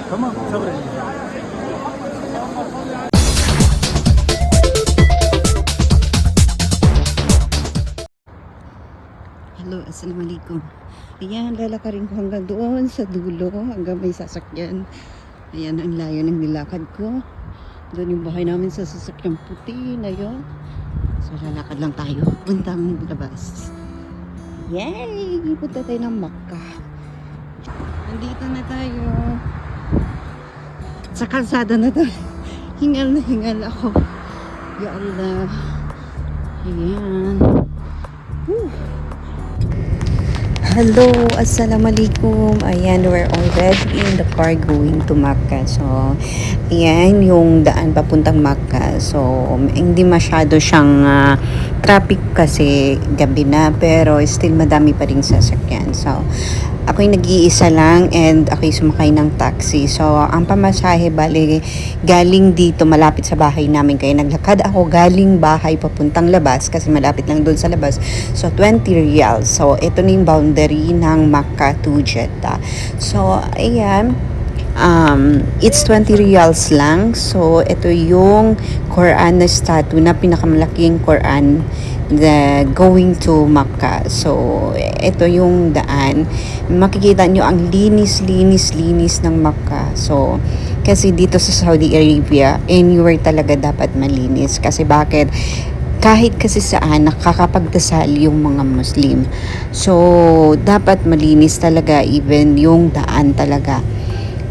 Tamam, sabredin. Hello, assalamualaikum. Ayan, lalakarin ko hanggang doon sa dulo, hanggang may sasakyan. Ayan ang layo ng nilakad ko. Doon yung bahay namin sa sasakyan puti na yun. So, lalakad lang tayo, puntang labas. Yay! Punta tayo ng Makkah. Nandito na tayo. Sa kalsada na tayo. Hingal na hingal ako. Ya Allah. Ayan. Whew. Hello, assalamualaikum. Ayan, we're already in the car going to Makkah. So, ayan yung daan papuntang Makkah. So, hindi masyado siyang traffic kasi gabi na, pero still madami pa rin sasakyan. So, ako'y nag-iisa lang and ako'y sumakay ng taxi. So, ang pamasahe bali galing dito malapit sa bahay namin. Kaya naglakad ako galing bahay papuntang labas kasi malapit lang doon sa labas. So, 20 riyals. So, ito na yung boundary ng Makkah to Jeddah. So, ayan. It's 20 riyals lang. So, ito yung Quran na statue na pinakamalaking Quran going to Makkah. So, ito yung daan. Makikita nyo ang linis ng Makkah. So, kasi dito sa Saudi Arabia, anywhere talaga dapat malinis. Kasi bakit? Kahit kasi saan, nakakapagdasal yung mga Muslim. So, dapat malinis talaga, even yung daan talaga.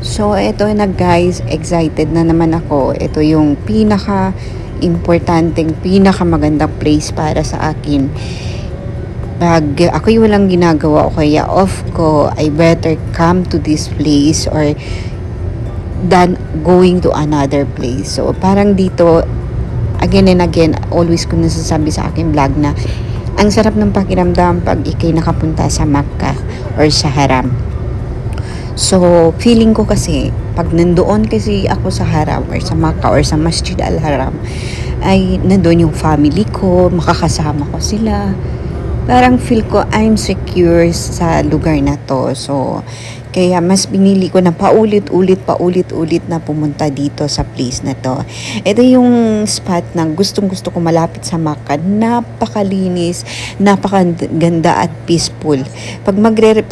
So, ito na guys, excited na naman ako. Ito yung pinaka-importanteng, pinaka-magandang place para sa akin. Pag ako'y walang ginagawa o kaya off ko, I better come to this place or than going to another place. So, parang dito, again and again, always ko nasasabi sa aking vlog na ang sarap ng pakiramdam pag ikay nakapunta sa Makkah or sa Haram. So, feeling ko kasi, pag nandoon kasi ako sa Haram or sa Makkah or sa Masjid Al-Haram, ay nandoon yung family ko, makakasama ko sila. Parang feel ko I'm secure sa lugar na to. So, kaya mas pinili ko na paulit-ulit na pumunta dito sa place na to. Ito yung spot na gustong-gusto ko malapit sa Makkah. Napakalinis, napakaganda at peaceful. Pag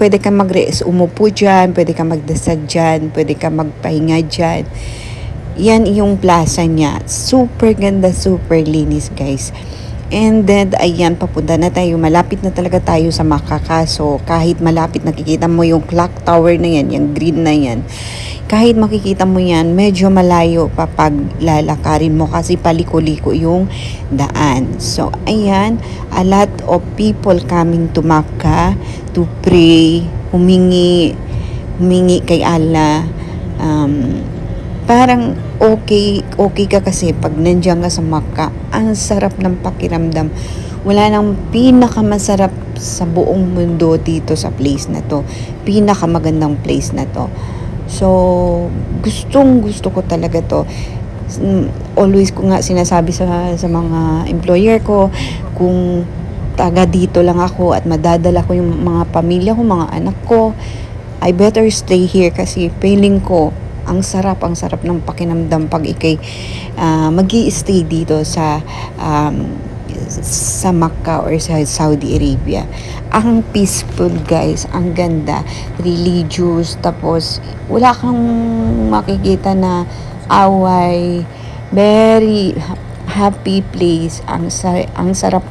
pwede kang umupo dyan, pwede kang magdasal dyan, pwede kang magpahinga dyan. Yan yung plaza niya. Super ganda, super linis guys. And then, ayan, papunta na tayo. Malapit na talaga tayo sa Makkah. So, kahit malapit, nakikita mo yung clock tower na yan, yung green na yan. Kahit makikita mo yan, medyo malayo pa pag lalakarin mo kasi paliko-liko yung daan. So, ayan, a lot of people coming to Makkah to pray, humingi kay Allah. Parang okay ka kasi pag nandiyan ka sa Makkah, ang sarap ng pakiramdam. Wala nang pinakamasarap sa buong mundo dito sa place na to. Pinakamagandang place na to. So, gusto ko talaga to. Always ko nga sinasabi sa mga employer ko, kung taga dito lang ako at madadala ko yung mga pamilya ko, mga anak ko, I better stay here kasi feeling ko ang sarap ng pakinamdam pag ikay magi-stay dito sa Makkah or sa Saudi Arabia. Ang peaceful guys, ang ganda, religious, tapos wala kang makikita na away, very happy place. Ang sarap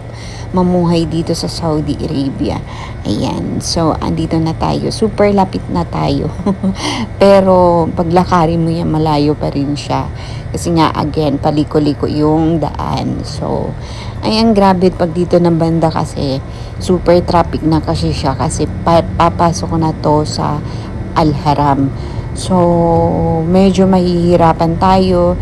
mamuhay dito sa Saudi Arabia. Ayan. So, andito na tayo. Super lapit na tayo. Pero, paglakarin mo yan, malayo pa rin siya. Kasi nga, again, paliko-liko yung daan. So, ayan, grabe pag dito ng banda kasi super traffic na kasi siya. Kasi papasok ko na to sa Al-Haram. So, medyo mahihirapan tayo.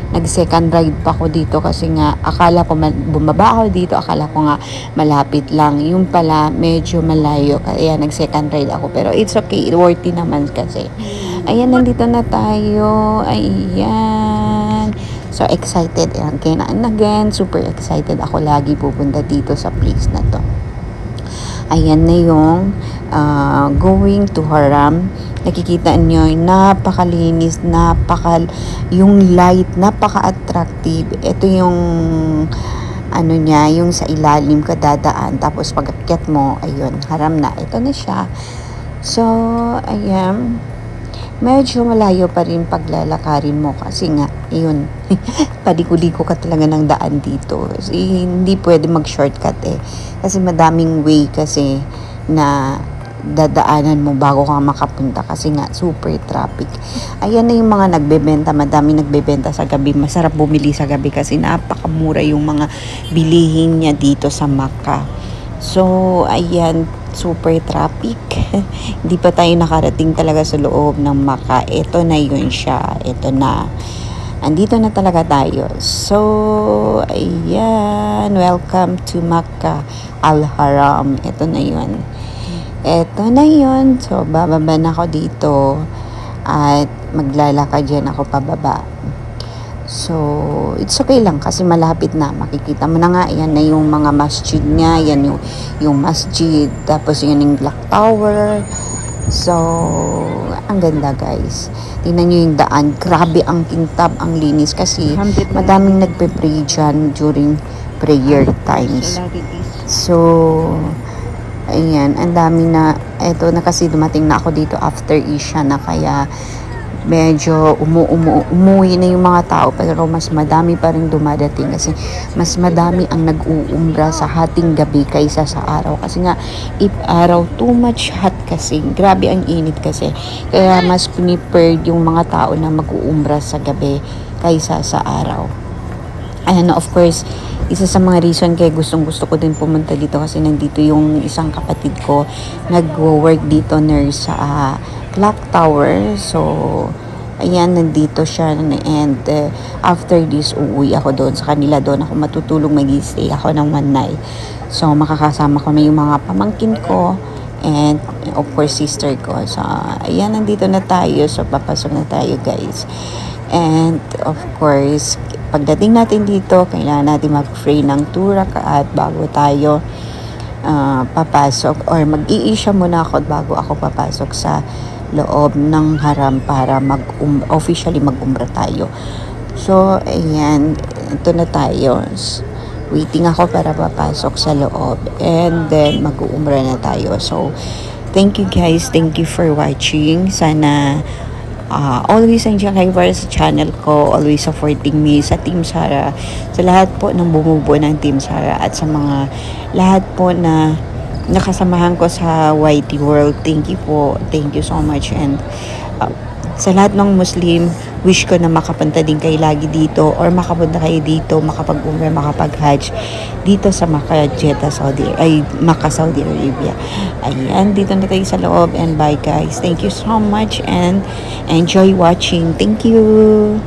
Nag-second ride pa ako dito kasi nga akala ko bumaba ako dito, akala ko nga malapit lang, yung pala medyo malayo, kaya nag-second ride ako, pero it's okay, worthy naman kasi. Ayan, nandito na tayo. Ayan, So, excited again and again. Super excited ako lagi pupunta dito sa place na to. Ayan na yung going to Haram. Nakikita nyo, napakalinis, yung light, napaka-attractive. Ito yung, ano niya, yung sa ilalim ka dadaan. Tapos pag akyat mo, ayun, Haram na. Ito na siya. So, ayan. Medyo malayo pa rin paglalakarin mo kasi nga, yun, padiko-liko ka talaga ng daan dito. Kasi hindi pwede mag-shortcut eh. Kasi madaming way kasi na dadaanan mo bago ka makapunta kasi nga super traffic. Ayan na yung mga nagbebenta, madami nagbebenta sa gabi. Masarap bumili sa gabi kasi napakamura yung mga bilihin niya dito sa Makkah. So, ayan, super traffic. Hindi pa tayo nakarating talaga sa loob ng Makkah. Ito na yun siya. Ito na. Andito na talaga tayo. So, ayan. Welcome to Makkah Al-Haram. Ito na yun. Ito na yun. So, bababa na ako dito. At maglalakad dyan ako pababa. So, it's okay lang kasi malapit na. Makikita mo na nga, yan na yung mga masjid niya. Yan yung masjid. Tapos yan yung Black Tower. So, ang ganda guys. Tingnan nyo yung daan. Grabe ang kintab, ang linis. Kasi madaming nagpe-pray dyan during prayer times. So, ayan. Ang dami na. Eto na kasi dumating na ako dito after Isha na kaya medyo umuwi na yung mga tao pero mas madami pa rin dumadating kasi mas madami ang nag-uumbra sa hating gabi kaysa sa araw kasi nga if araw too much hot kasi grabe ang init kasi kaya mas preferred yung mga tao na mag-uumbra sa gabi kaysa sa araw. Ayan, of course, isa sa mga reason kaya gustong gusto ko din pumunta dito kasi nandito yung isang kapatid ko nag-work dito nurse sa Clock Tower. So, ayan, nandito siya and after this, uuwi ako doon sa kanila doon. Ako matutulong, mag-stay ako ng one night. So, makakasama ko na yung mga pamangkin ko and of course, sister ko. So, ayan, nandito na tayo. So, papasok na tayo, guys. And of course, pagdating natin dito, kailangan natin mag-pray ng 2 rakaat bago tayo papasok or mag-iisya muna ako bago ako papasok sa loob ng haram para officially mag-umrah tayo. So, ayan, ito na tayo. Waiting ako para papasok sa loob and then mag-umrah na tayo. So, thank you guys. Thank you for watching. Sana always nandiyan kayo para sa channel ko, always supporting me sa Team Sara, sa lahat po ng bumubuo ng Team Sara at sa mga lahat po na nakasamahan ko sa YT World. Thank you po. Thank you so much. And sa lahat ng Muslim, wish ko na makapunta din kayo lagi dito or makapunta kayo dito, makapag-umrah, makapag-hajj dito sa Makkah, Makkah, Saudi Arabia. Ayan, dito na tayo sa loob and bye guys. Thank you so much and enjoy watching. Thank you.